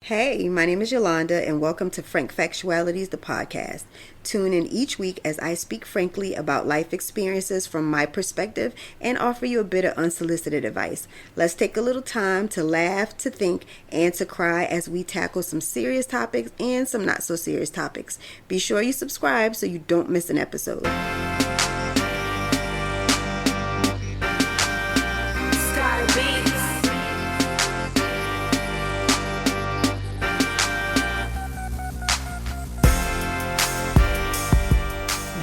Hey, my name is Yolanda, and welcome to Frank Factualities, the podcast. Tune in each week as I speak frankly about life experiences from my perspective and offer you a bit of unsolicited advice. Let's take a little time to laugh, to think, and to cry as we tackle some serious topics and some not so serious topics. Be sure you subscribe so you don't miss an episode.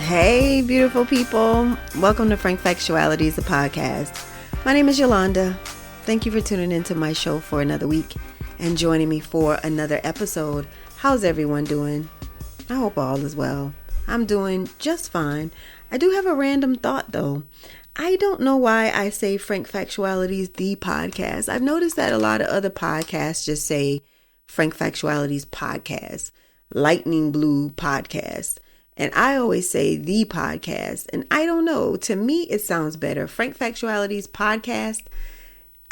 Hey, beautiful people. Welcome to Frank Factualities, the podcast. My name is Yolanda. Thank you for tuning into my show for another week and joining me for another episode. How's everyone doing? I hope all is well. I'm doing just fine. I do have a random thought though. I don't know why I say Frank Factualities, the podcast. I've noticed that a lot of other podcasts just say Frank Factualities podcast, Lightning Blue podcast. And I always say the podcast. And I don't know. To me, it sounds better. Frank Factualities podcast.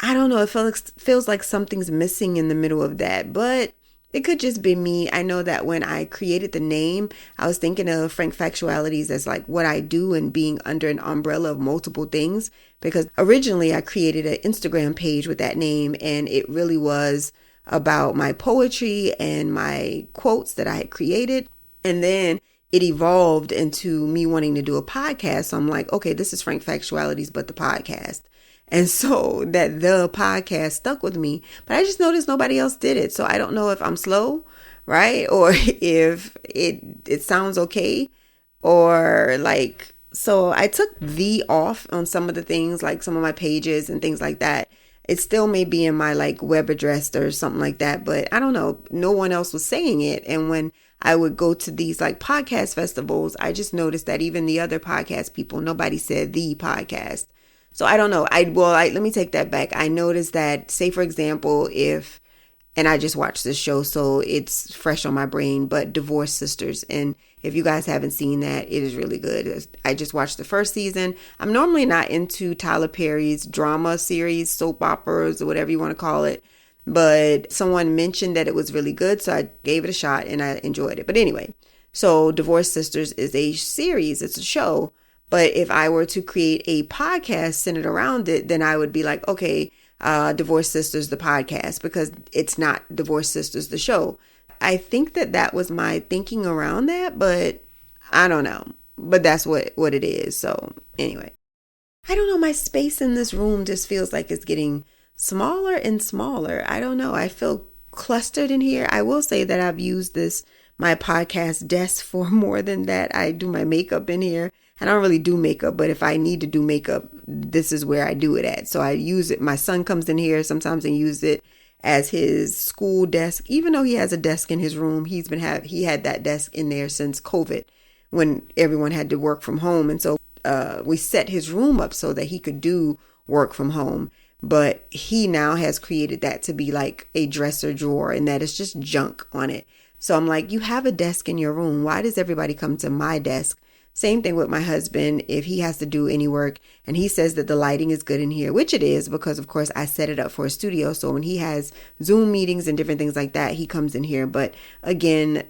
I don't know. It feels like something's missing in the middle of that. But it could just be me. I know that when I created the name, I was thinking of Frank Factualities as like what I do and being under an umbrella of multiple things. Because originally I created an Instagram page with that name. And it really was about my poetry and my quotes that I had created. And then it evolved into me wanting to do a podcast. So I'm like, okay, this is Frank Factualities, but the podcast. And so that the podcast stuck with me, but I just noticed nobody else did it. So I don't know if I'm slow, right? Or if it sounds okay, or like, so I took the off on some of the things, like some of my pages and things like that. It still may be in my like web address or something like that, but I don't know. No one else was saying it. And when I would go to these like podcast festivals, I just noticed that even the other podcast people, nobody said the podcast. So I don't know. Let me take that back. I noticed that, say for example, and I just watched this show, so it's fresh on my brain, but Divorce Sisters. And if you guys haven't seen that, it is really good. I just watched the first season. I'm normally not into Tyler Perry's drama series, soap operas, or whatever you want to call it. But someone mentioned that it was really good, so I gave it a shot and I enjoyed it. But anyway, so Divorce Sisters is a series, it's a show. But if I were to create a podcast centered around it, then I would be like, okay, Divorce Sisters, the podcast, because it's not Divorce Sisters, the show. I think that was my thinking around that, but I don't know. But that's what it is. So anyway, I don't know. My space in this room just feels like it's getting smaller and smaller. I don't know. I feel clustered in here. I will say that I've used my podcast desk for more than that. I do my makeup in here. I don't really do makeup, but if I need to do makeup, this is where I do it at. So I use it. My son comes in here sometimes and use it as his school desk. Even though he has a desk in his room, he had that desk in there since COVID, when everyone had to work from home. And so we set his room up so that he could do work from home. But he now has created that to be like a dresser drawer, and that is just junk on it. So I'm like, you have a desk in your room. Why does everybody come to my desk? Same thing with my husband. If he has to do any work and he says that the lighting is good in here, which it is, because of course I set it up for a studio. So when he has Zoom meetings and different things like that, he comes in here. But again,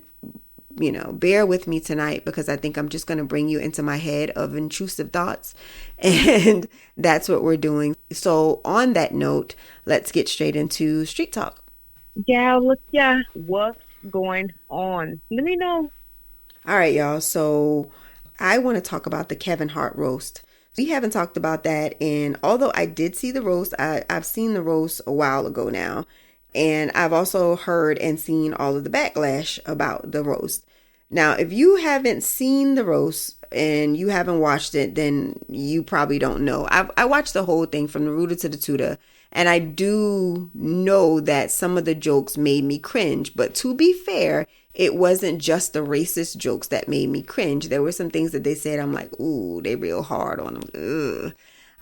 bear with me tonight, because I think I'm just going to bring you into my head of intrusive thoughts. And that's what we're doing. So on that note, let's get straight into street talk. Yeah, what's going on? Let me know. All right, y'all. So I want to talk about the Kevin Hart roast. We haven't talked about that. And although I did see the roast, I've seen the roast a while ago now. And I've also heard and seen all of the backlash about the roast. Now, if you haven't seen the roast and you haven't watched it, then you probably don't know. I watched the whole thing from the rooter to the tutor. And I do know that some of the jokes made me cringe. But to be fair, it wasn't just the racist jokes that made me cringe. There were some things that they said, I'm like, ooh, they real hard on them. Ugh.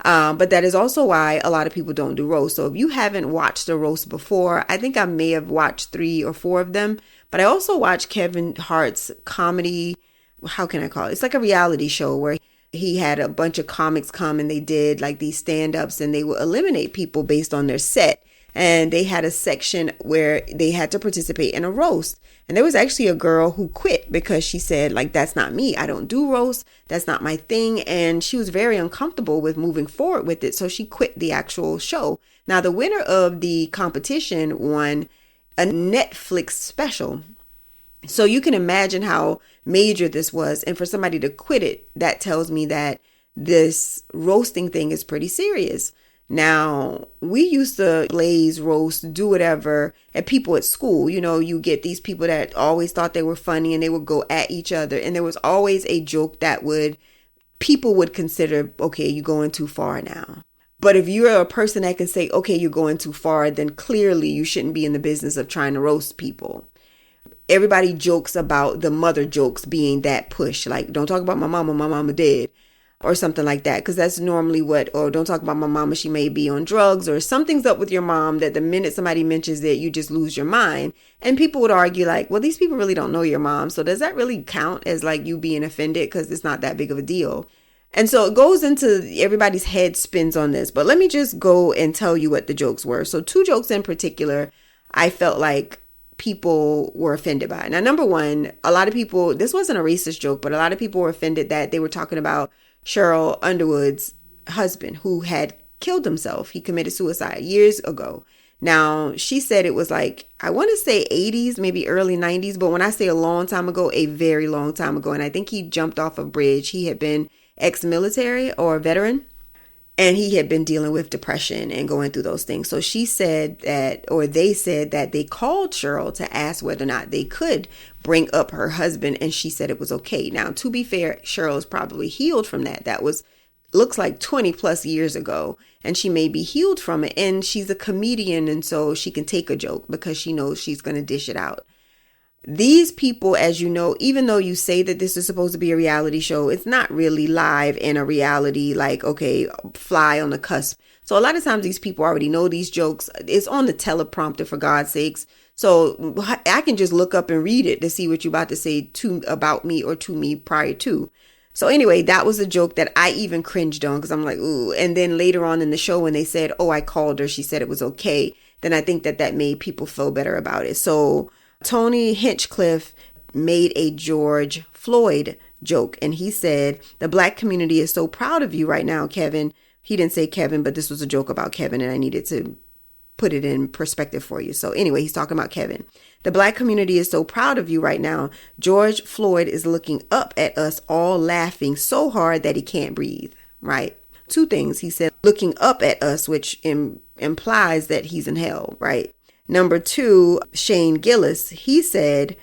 But that is also why a lot of people don't do roast. So if you haven't watched a roast before, I think I may have watched 3 or 4 of them. But I also watched Kevin Hart's comedy. How can I call it? It's like a reality show where he had a bunch of comics come and they did like these stand-ups, and they would eliminate people based on their set. and they had a section where they had to participate in a roast. And there was actually a girl who quit because she said, like, that's not me. I don't do roast. That's not my thing. And she was very uncomfortable with moving forward with it. So she quit the actual show. Now, the winner of the competition won a Netflix special. So you can imagine how major this was. And for somebody to quit it, that tells me that this roasting thing is pretty serious. Now, we used to glaze, roast, do whatever at people at school. You know, you get these people that always thought they were funny and they would go at each other. And there was always a joke that people would consider, okay, you're going too far now. But if you're a person that can say, okay, you're going too far, then clearly you shouldn't be in the business of trying to roast people. Everybody jokes about the mother jokes being that push. Like, don't talk about my mama dead. Or something like that, because that's normally or don't talk about my mama, she may be on drugs, or something's up with your mom that the minute somebody mentions it, you just lose your mind. And people would argue like, well, these people really don't know your mom, so does that really count as like you being offended? Because it's not that big of a deal. And so it goes into everybody's head spins on this, but let me just go and tell you what the jokes were. So 2 jokes in particular, I felt like people were offended by. Now, number one, a lot of people, this wasn't a racist joke, but a lot of people were offended that they were talking about Cheryl Underwood's husband who had killed himself. He committed suicide years ago. Now, she said it was like, I want to say 80s, maybe early 90s. But when I say a long time ago, a very long time ago. And I think he jumped off a bridge. He had been ex-military or a veteran. And he had been dealing with depression and going through those things. So she said that, or they said that they called Cheryl to ask whether or not they could bring up her husband. And she said it was okay. Now, to be fair, Cheryl's probably healed from that. That looks like 20 plus years ago. And she may be healed from it. And she's a comedian. And so she can take a joke because she knows she's going to dish it out. These people, as you know, even though you say that this is supposed to be a reality show, it's not really live in a reality, like, okay, fly on the cusp. So a lot of times these people already know these jokes. It's on the teleprompter, for God's sakes. So I can just look up and read it to see what you're about to say about me or to me prior to. So anyway, that was a joke that I even cringed on because I'm like, ooh. And then later on in the show when they said, oh, I called her, she said it was okay. Then I think that made people feel better about it. So Tony Hinchcliffe made a George Floyd joke, and he said, the Black community is so proud of you right now, Kevin. He didn't say Kevin, but this was a joke about Kevin, and I needed to put it in perspective for you. So anyway, he's talking about Kevin. The Black community is so proud of you right now. George Floyd is looking up at us all laughing so hard that he can't breathe, right? 2 things. He said, looking up at us, which implies that he's in hell, right? Number 2, Shane Gillis, he said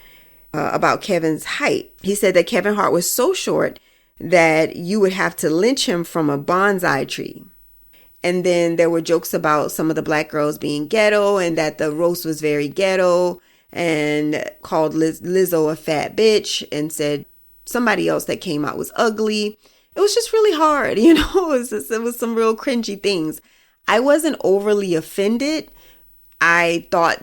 about Kevin's height. He said that Kevin Hart was so short that you would have to lynch him from a bonsai tree. And then there were jokes about some of the Black girls being ghetto and that the roast was very ghetto, and called Lizzo a fat bitch and said somebody else that came out was ugly. It was just really hard, you know, it was some real cringy things. I wasn't overly offended. I thought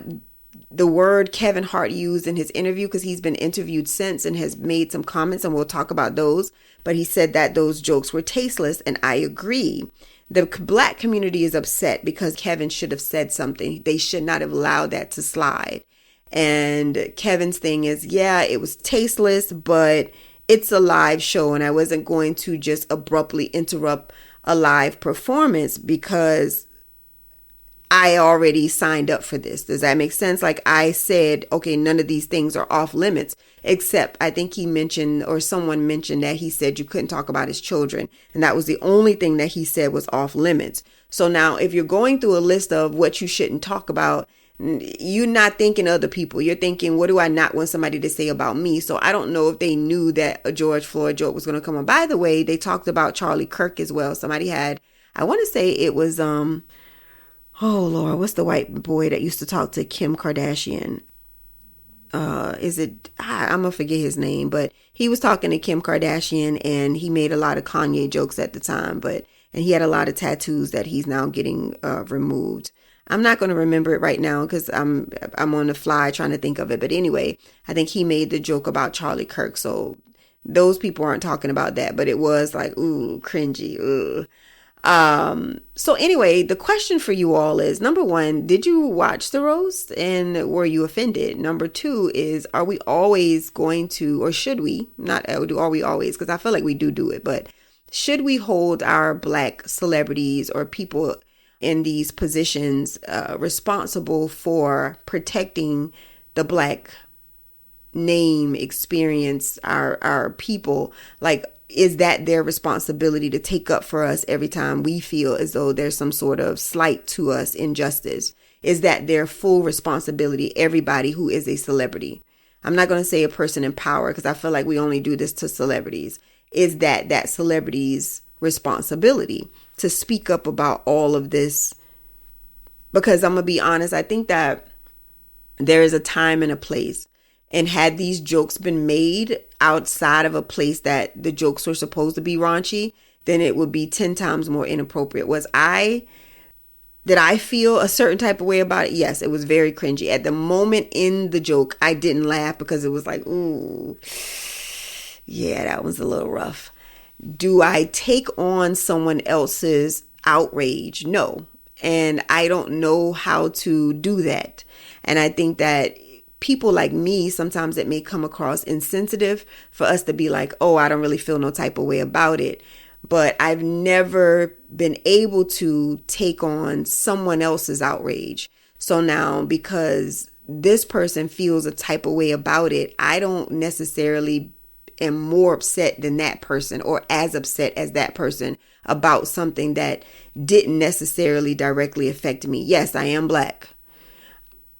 the word Kevin Hart used in his interview, because he's been interviewed since and has made some comments, and we'll talk about those. But he said that those jokes were tasteless, and I agree. The Black community is upset because Kevin should have said something. They should not have allowed that to slide. And Kevin's thing is, yeah, it was tasteless, but it's a live show, and I wasn't going to just abruptly interrupt a live performance because I already signed up for this. Does that make sense? Like I said, okay, none of these things are off limits, except I think he mentioned, or someone mentioned that he said you couldn't talk about his children. And that was the only thing that he said was off limits. So now if you're going through a list of what you shouldn't talk about, you're not thinking other people. You're thinking, what do I not want somebody to say about me? So I don't know if they knew that a George Floyd joke was going to come on. By the way, they talked about Charlie Kirk as well. Somebody had, I want to say it was, oh Lord, what's the white boy that used to talk to Kim Kardashian? I'm gonna forget his name, but he was talking to Kim Kardashian and he made a lot of Kanye jokes at the time, and he had a lot of tattoos that he's now getting removed. I'm not going to remember it right now because I'm on the fly trying to think of it. But anyway, I think he made the joke about Charlie Kirk. So those people aren't talking about that, but it was like, ooh, cringy. Ugh. So anyway, the question for you all is, number one, did you watch the roast and were you offended? Number two is, are we always going to, or should we, not are we always, because I feel like we do it, but should we hold our Black celebrities or people in these positions responsible for protecting the Black name, experience, our people? Like, is that their responsibility to take up for us every time we feel as though there's some sort of slight to us, injustice? Is that their full responsibility, everybody who is a celebrity? I'm not going to say a person in power because I feel like we only do this to celebrities. Is that celebrity's responsibility to speak up about all of this? Because I'm going to be honest, I think that there is a time and a place. And had these jokes been made outside of a place that the jokes were supposed to be raunchy, then it would be 10 times more inappropriate. Did I feel a certain type of way about it? Yes, it was very cringy. At the moment in the joke, I didn't laugh because it was like, ooh, yeah, that was a little rough. Do I take on someone else's outrage? No. And I don't know how to do that. And I think that people like me, sometimes it may come across insensitive for us to be like, oh, I don't really feel no type of way about it. But I've never been able to take on someone else's outrage. So now, because this person feels a type of way about it, I don't necessarily am more upset than that person or as upset as that person about something that didn't necessarily directly affect me. Yes, I am Black,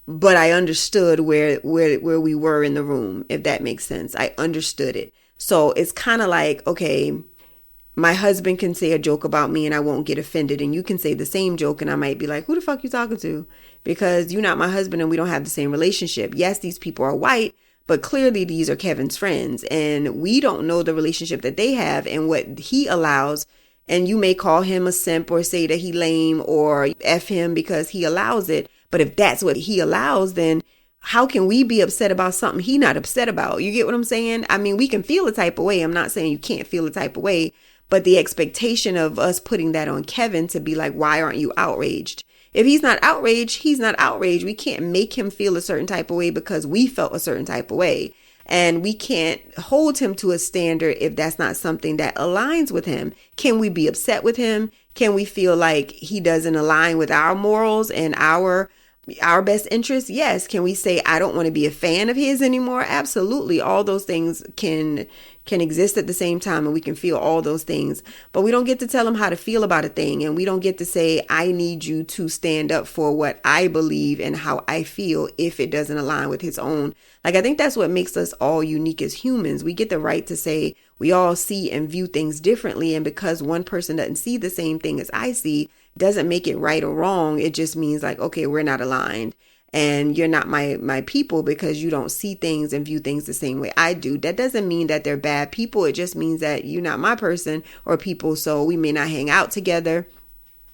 but I understood where we were in the room, if that makes sense. I understood it. So it's kind of like, okay, my husband can say a joke about me and I won't get offended. And you can say the same joke and I might be like, who the fuck you talking to? Because you're not my husband and we don't have the same relationship. Yes, these people are white, but clearly these are Kevin's friends. And we don't know the relationship that they have and what he allows. And you may call him a simp or say that he lame or F him because he allows it. But if that's what he allows, then how can we be upset about something he not upset about? You get what I'm saying? I mean, we can feel a type of way. I'm not saying you can't feel a type of way, but the expectation of us putting that on Kevin to be like, why aren't you outraged? If he's not outraged, he's not outraged. We can't make him feel a certain type of way because we felt a certain type of way. And we can't hold him to a standard if that's not something that aligns with him. Can we be upset with him? Can we feel like he doesn't align with our morals and our best interests? Yes. Can we say, I don't want to be a fan of his anymore? Absolutely. All those things can exist at the same time, and we can feel all those things, but we don't get to tell him how to feel about a thing. And we don't get to say, I need you to stand up for what I believe and how I feel if it doesn't align with his own. Like, I think that's what makes us all unique as humans. We get the right to say we all see and view things differently. And because one person doesn't see the same thing as I see, doesn't make it right or wrong. It just means like, okay, we're not aligned and you're not my people because you don't see things and view things the same way I do. That doesn't mean that they're bad people. It just means that you're not my person or people. So we may not hang out together.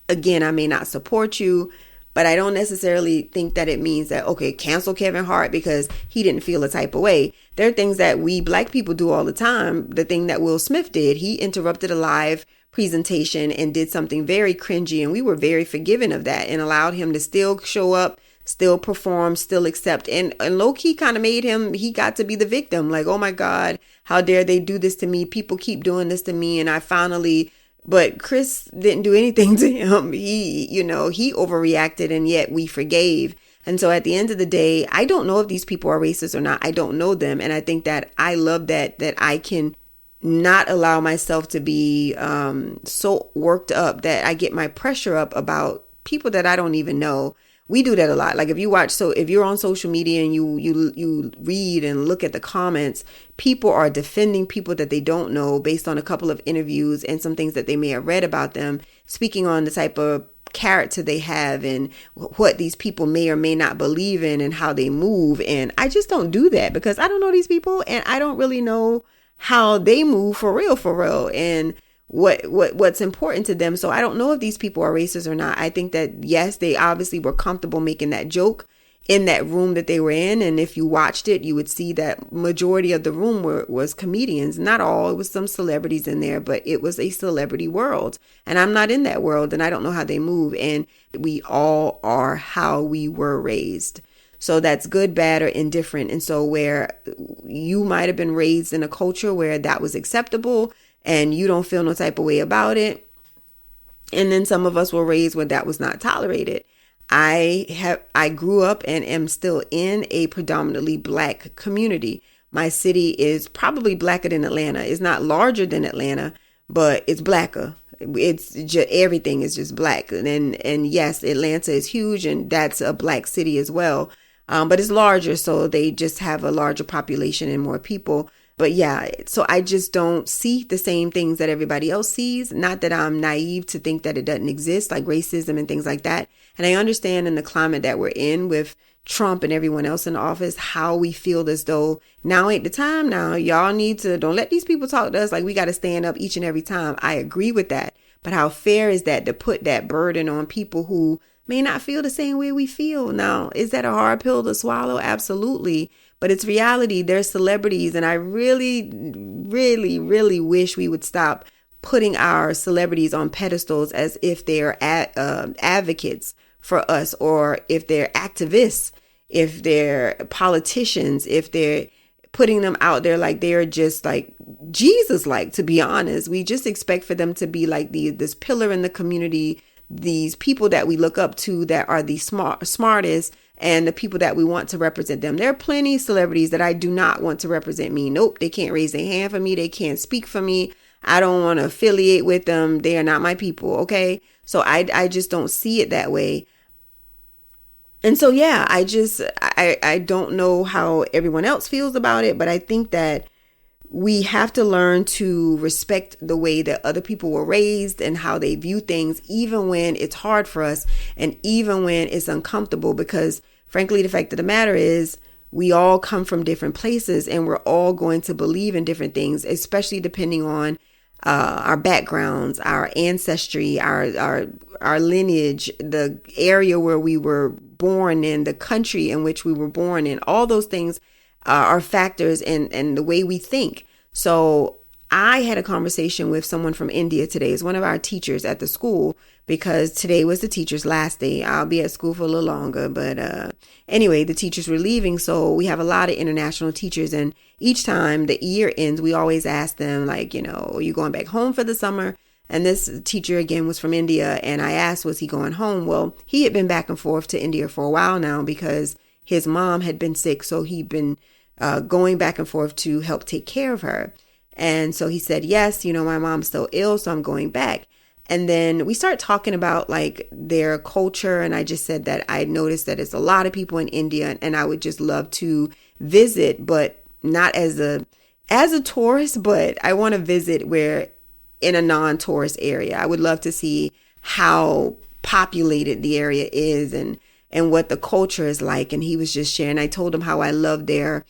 Again, I may not support you, but I don't necessarily think that it means that, okay, cancel Kevin Hart because he didn't feel a type of way. There are things that we Black people do all the time. The thing that Will Smith did, he interrupted a live presentation and did something very cringy, and we were very forgiving of that and allowed him to still show up, still perform, still accept, and low-key kind of made him, he got to be the victim. Like, oh my God, how dare they do this to me? People keep doing this to me. And but Chris didn't do anything to him. He overreacted, and yet we forgave. And so at the end of the day, I don't know if these people are racist or not. I don't know them. And I think that I love that I can not allow myself to be so worked up that I get my pressure up about people that I don't even know. We do that a lot. Like if you're on social media and you read and look at the comments, people are defending people that they don't know based on a couple of interviews and some things that they may have read about them, speaking on the type of character they have and what these people may or may not believe in and how they move. And I just don't do that because I don't know these people and I don't really know how they move for real, and what's important to them. So I don't know if these people are racist or not. I think that yes, they obviously were comfortable making that joke. in that room that they were in. And if you watched it, you would see that majority of the room was comedians. Not all, it was some celebrities in there, but it was a celebrity world. And I'm not in that world, and I don't know how they move. And we all are how we were raised. So that's good, bad, or indifferent. And so where you might have been raised in a culture where that was acceptable and you don't feel no type of way about it. And then some of us were raised where that was not tolerated. I grew up and am still in a predominantly Black community. My city is probably blacker than Atlanta. It's not larger than Atlanta, but it's blacker. It's just, everything is just black. And yes, Atlanta is huge, and that's a Black city as well. But it's larger, so they just have a larger population and more people. But yeah, so I just don't see the same things that everybody else sees. Not that I'm naive to think that it doesn't exist, like racism and things like that. And I understand in the climate that we're in with Trump and everyone else in office, how we feel as though now ain't the time. Now y'all need to, don't let these people talk to us like we got to stand up each and every time. I agree with that. But how fair is that to put that burden on people who may not feel the same way we feel? Now, is that a hard pill to swallow? Absolutely. But it's reality. They're celebrities. And I really, really, really wish we would stop putting our celebrities on pedestals as if they're advocates for us, or if they're activists, if they're politicians, if they're putting them out there like they're just like Jesus, like, to be honest. We just expect for them to be like this pillar in the community, these people that we look up to that are the smartest, and the people that we want to represent them. There are plenty of celebrities that I do not want to represent me. Nope, they can't raise their hand for me. They can't speak for me. I don't want to affiliate with them. They are not my people. Okay. So I just don't see it that way. And so, yeah, I don't know how everyone else feels about it, but I think that we have to learn to respect the way that other people were raised and how they view things, even when it's hard for us and even when it's uncomfortable, because frankly, the fact of the matter is we all come from different places and we're all going to believe in different things, especially depending on our backgrounds, our ancestry, our lineage, the area where we were born in, the country in which we were born in. All those things are factors in the way we think. So I had a conversation with someone from India today. It's one of our teachers at the school, because today was the teacher's last day. I'll be at school for a little longer. But anyway, the teachers were leaving. So we have a lot of international teachers. And each time the year ends, we always ask them, like, are you going back home for the summer? And this teacher, again, was from India. And I asked, was he going home? Well, he had been back and forth to India for a while now because his mom had been sick. So he'd been going back and forth to help take care of her. And so he said, yes, my mom's still ill, so I'm going back. And then we start talking about like their culture. And I just said that I noticed that it's a lot of people in India and I would just love to visit, but not as a tourist, but I want to visit where in a non-tourist area. I would love to see how populated the area is and what the culture is like. And he was just sharing. I told him how I love their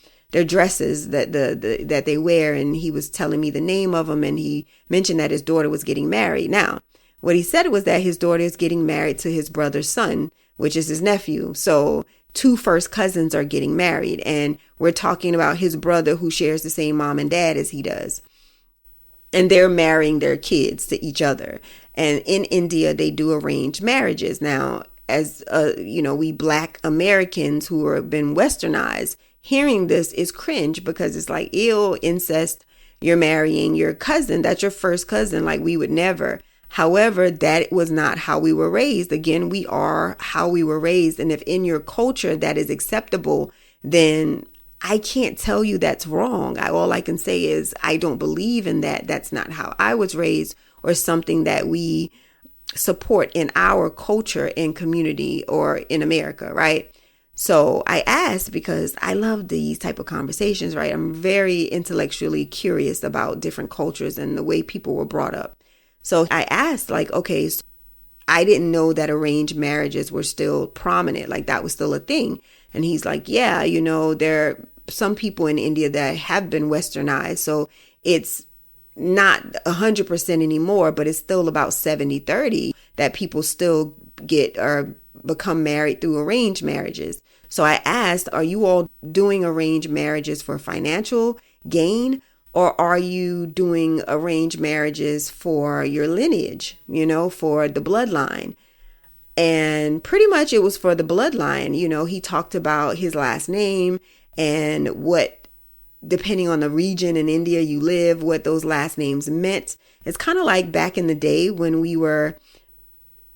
dresses that that they wear, and he was telling me the name of them, and he mentioned that his daughter was getting married. Now, what he said was that his daughter is getting married to his brother's son, which is his nephew. So 2 first cousins are getting married, and we're talking about his brother who shares the same mom and dad as he does. And they're marrying their kids to each other. And in India, they do arranged marriages. Now, as we Black Americans who have been westernized, hearing this is cringe because it's like, ew, incest. You're marrying your cousin. That's your first cousin. Like, we would never. However, that was not how we were raised. Again, we are how we were raised. And if in your culture that is acceptable, then I can't tell you that's wrong. All I can say is I don't believe in that. That's not how I was raised, or something that we support in our culture and community or in America, right? So I asked because I love these type of conversations, right? I'm very intellectually curious about different cultures and the way people were brought up. So I asked, like, okay, so I didn't know that arranged marriages were still prominent, like that was still a thing. And he's like, yeah, there are some people in India that have been westernized. So it's not 100% anymore, but it's still about 70-30 that people still get or become married through arranged marriages. So I asked, are you all doing arranged marriages for financial gain, or are you doing arranged marriages for your lineage, for the bloodline? And pretty much it was for the bloodline. He talked about his last name and what, depending on the region in India you live, what those last names meant. It's kind of like back in the day when we were,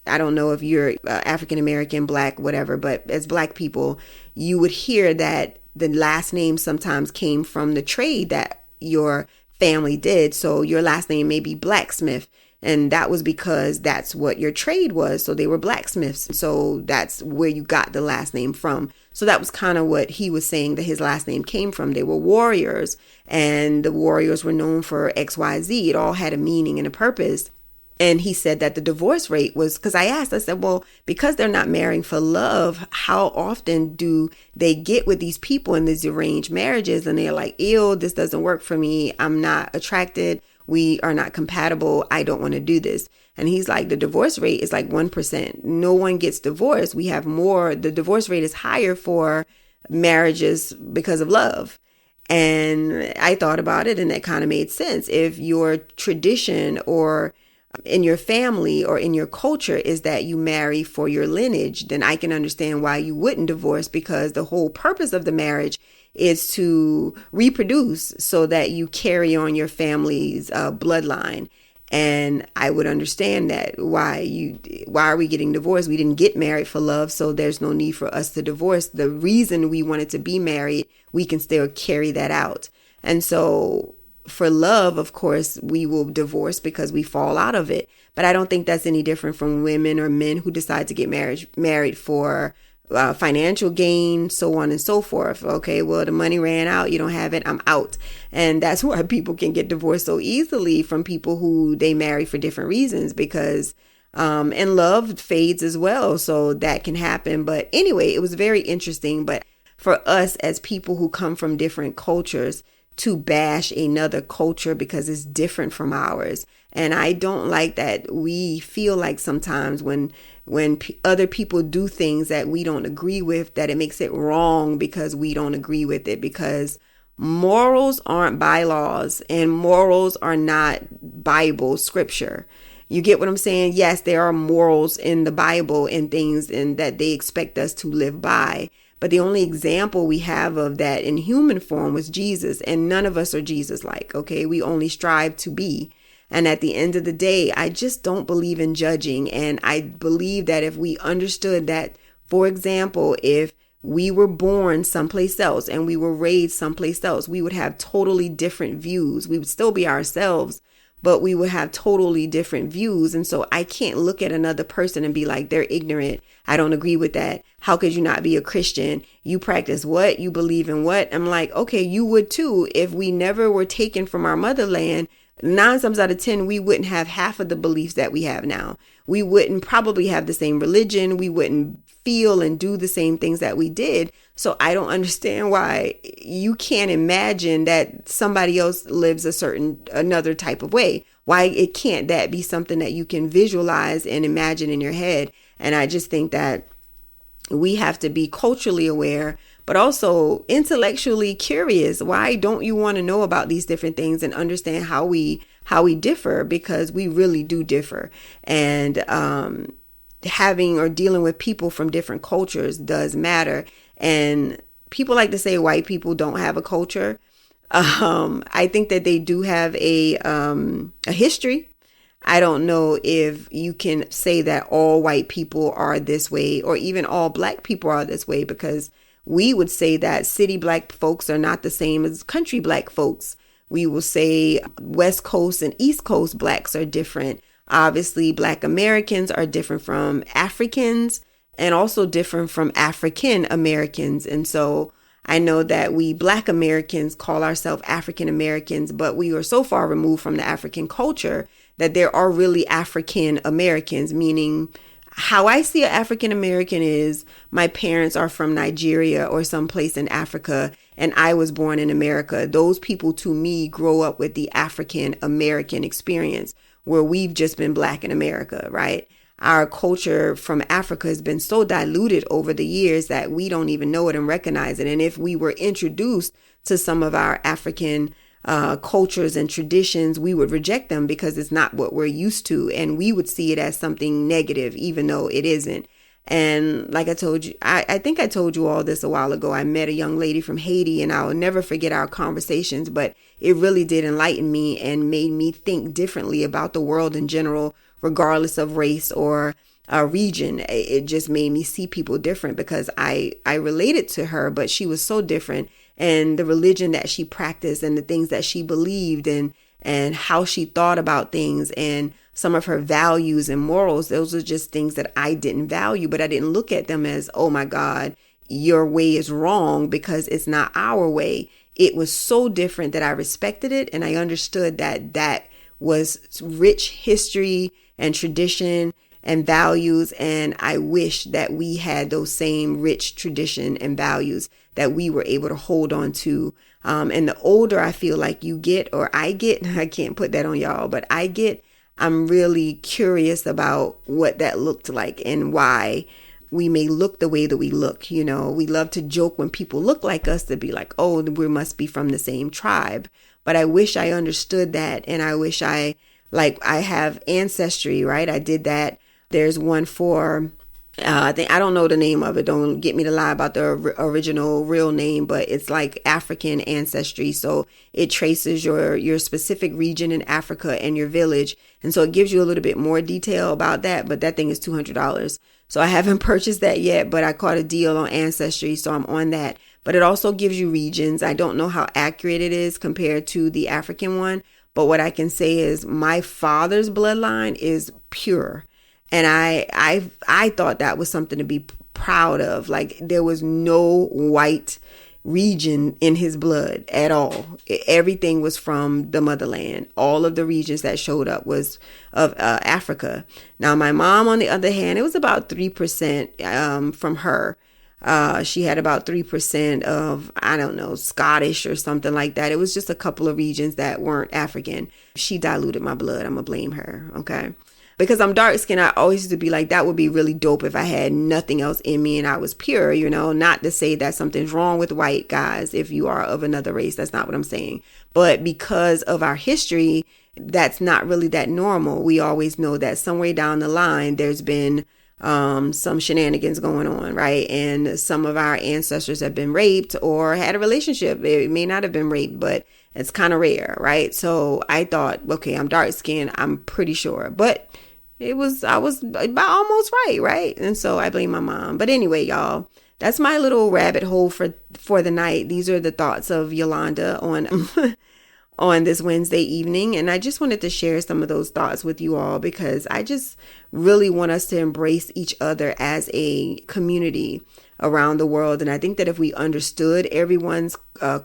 I don't know if you're African American, Black, whatever, but as Black people, you would hear that the last name sometimes came from the trade that your family did. So your last name may be blacksmith. And that was because that's what your trade was. So they were blacksmiths. So that's where you got the last name from. So that was kind of what he was saying that his last name came from. They were warriors, and the warriors were known for XYZ. It all had a meaning and a purpose. And he said that the divorce rate was, because I said, well, because they're not marrying for love, how often do they get with these people in these arranged marriages? And they're like, ew, this doesn't work for me. I'm not attracted. We are not compatible. I don't want to do this. And he's like, the divorce rate is like 1%. No one gets divorced. We have more. The divorce rate is higher for marriages because of love. And I thought about it, and that kind of made sense. If your tradition or in your family or in your culture is that you marry for your lineage, then I can understand why you wouldn't divorce, because the whole purpose of the marriage is to reproduce so that you carry on your family's bloodline. And I would understand that why are we getting divorced? We didn't get married for love, so there's no need for us to divorce. The reason we wanted to be married, we can still carry that out. And so for love, of course, we will divorce because we fall out of it. But I don't think that's any different from women or men who decide to get married for financial gain, so on and so forth. Okay, well, the money ran out. You don't have it. I'm out. And that's why people can get divorced so easily from people who they marry for different reasons, because and love fades as well. So that can happen. But anyway, it was very interesting. But for us as people who come from different cultures, to bash another culture because it's different from ours. And I don't like that we feel like sometimes when other people do things that we don't agree with, that it makes it wrong because we don't agree with it, because morals aren't bylaws and morals are not Bible scripture. You get what I'm saying? Yes, there are morals in the Bible and things and that they expect us to live by. But the only example we have of that in human form was Jesus, and none of us are Jesus-like, okay? We only strive to be. And at the end of the day, I just don't believe in judging. And I believe that if we understood that, for example, if we were born someplace else and we were raised someplace else, we would have totally different views. We would still be ourselves, but we would have totally different views. And so I can't look at another person and be like, they're ignorant. I don't agree with that. How could you not be a Christian? You practice what? You believe in what? I'm like, okay, you would too. If we never were taken from our motherland, 9 times out of 10, we wouldn't have half of the beliefs that we have now. We wouldn't probably have the same religion. We wouldn't feel and do the same things that we did. So I don't understand why you can't imagine that somebody else lives another type of way. Why it can't that be something that you can visualize and imagine in your head? And I just think that we have to be culturally aware, but also intellectually curious. Why don't you want to know about these different things and understand how we differ? Because we really do differ. And having or dealing with people from different cultures does matter. And people like to say white people don't have a culture. I think that they do have a history. I don't know if you can say that all white people are this way or even all black people are this way, because we would say that city black folks are not the same as country black folks. We will say West Coast and East Coast blacks are different. Obviously, Black Americans are different from Africans and also different from African Americans. And so I know that we Black Americans call ourselves African Americans, but we are so far removed from the African culture that there are really African Americans, meaning how I see an African American is my parents are from Nigeria or someplace in Africa, and I was born in America. Those people to me grow up with the African American experience where we've just been Black in America, right? our culture from Africa has been so diluted over the years that we don't even know it and recognize it. And if we were introduced to some of our African cultures and traditions, we would reject them because it's not what we're used to. And we would see it as something negative, even though it isn't. And like I told you, I think I told you all this a while ago. I met a young lady from Haiti, and I'll never forget our conversations, but it really did enlighten me and made me think differently about the world in general, regardless of race or region. It just made me see people different because I related to her, but she was so different. And the religion that she practiced and the things that she believed and how she thought about things and some of her values and morals, those are just things that I didn't value, but I didn't look at them as, oh my God, your way is wrong because it's not our way. It was so different that I respected it. And I understood that that was rich history and tradition and values. And I wish that we had those same rich tradition and values that we were able to hold on to. And the older I feel like you get, or I get, I can't put that on y'all, but I'm really curious about what that looked like and why we may look the way that we look. You know, we love to joke when people look like us to be like, oh, we must be from the same tribe. But I wish I understood that. And I wish I have ancestry, right? I did that. There's one for I don't know the name of it. Don't get me to lie about the original real name, but it's like African ancestry. So it traces your specific region in Africa and your village. And so it gives you a little bit more detail about that. But that thing is $200. So I haven't purchased that yet, but I caught a deal on Ancestry. So I'm on that. But it also gives you regions. I don't know how accurate it is compared to the African one. But what I can say is my father's bloodline is pure. And I thought that was something to be proud of. Like there was no white region in his blood at all. Everything was from the motherland. All of the regions that showed up was of Africa. Now, my mom, on the other hand, it was about 3% from her. She had about 3% of, I don't know, Scottish or something like that. It was just a couple of regions that weren't African. She diluted my blood. I'm going to blame her. Okay. Because I'm dark skinned, I always used to be like, that would be really dope if I had nothing else in me and I was pure, you know, not to say that something's wrong with white guys if you are of another race. That's not what I'm saying. But because of our history, that's not really that normal. We always know that somewhere down the line, there's been some shenanigans going on, right? And some of our ancestors have been raped or had a relationship. It may not have been raped, but it's kind of rare, right? So I thought, okay, I'm dark skinned. I'm pretty sure. But I was about almost right? And so I blame my mom. But anyway, y'all, that's my little rabbit hole for the night. These are the thoughts of Yolanda on on this Wednesday evening. And I just wanted to share some of those thoughts with you all because I just really want us to embrace each other as a community around the world. And I think that if we understood everyone's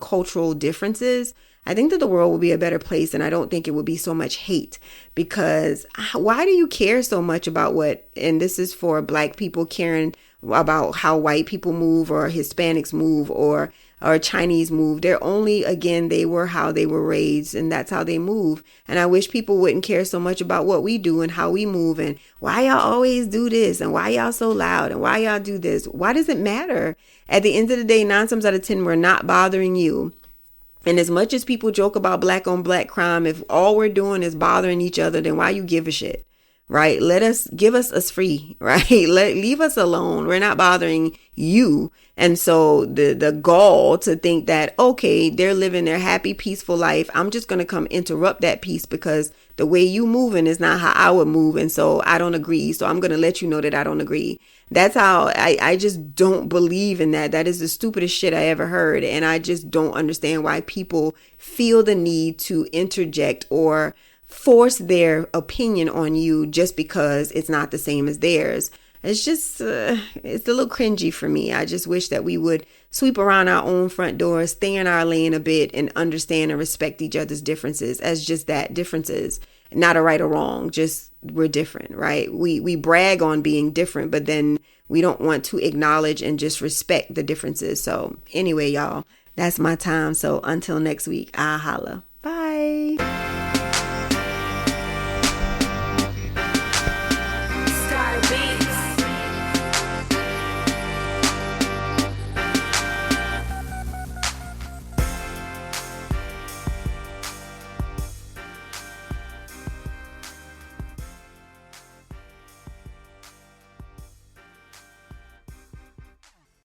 cultural differences, I think that the world will be a better place. And I don't think it would be so much hate because why do you care so much about and this is for Black people caring about how white people move or Hispanics move or Chinese move. They're only, again, they were how they were raised and that's how they move. And I wish people wouldn't care so much about what we do and how we move and why y'all always do this and why y'all so loud and why y'all do this. Why does it matter? At the end of the day, 9 times out of 10, we're not bothering you. And as much as people joke about Black on Black crime, if all we're doing is bothering each other, then why you give a shit, right? Give us free, right? Leave us alone. We're not bothering you. And so the gall to think that, okay, they're living their happy, peaceful life. I'm just going to come interrupt that peace because the way you moving is not how I would move. And so I don't agree. So I'm going to let you know that I don't agree. That's how I just don't believe in that. That is the stupidest shit I ever heard. And I just don't understand why people feel the need to interject or force their opinion on you just because it's not the same as theirs. It's just, it's a little cringy for me. I just wish that we would sweep around our own front door, stay in our lane a bit and understand and respect each other's differences as just that, differences, not a right or wrong, just we're different, right? We brag on being different, but then we don't want to acknowledge and just respect the differences. So anyway, y'all, that's my time. So until next week, I'll holla.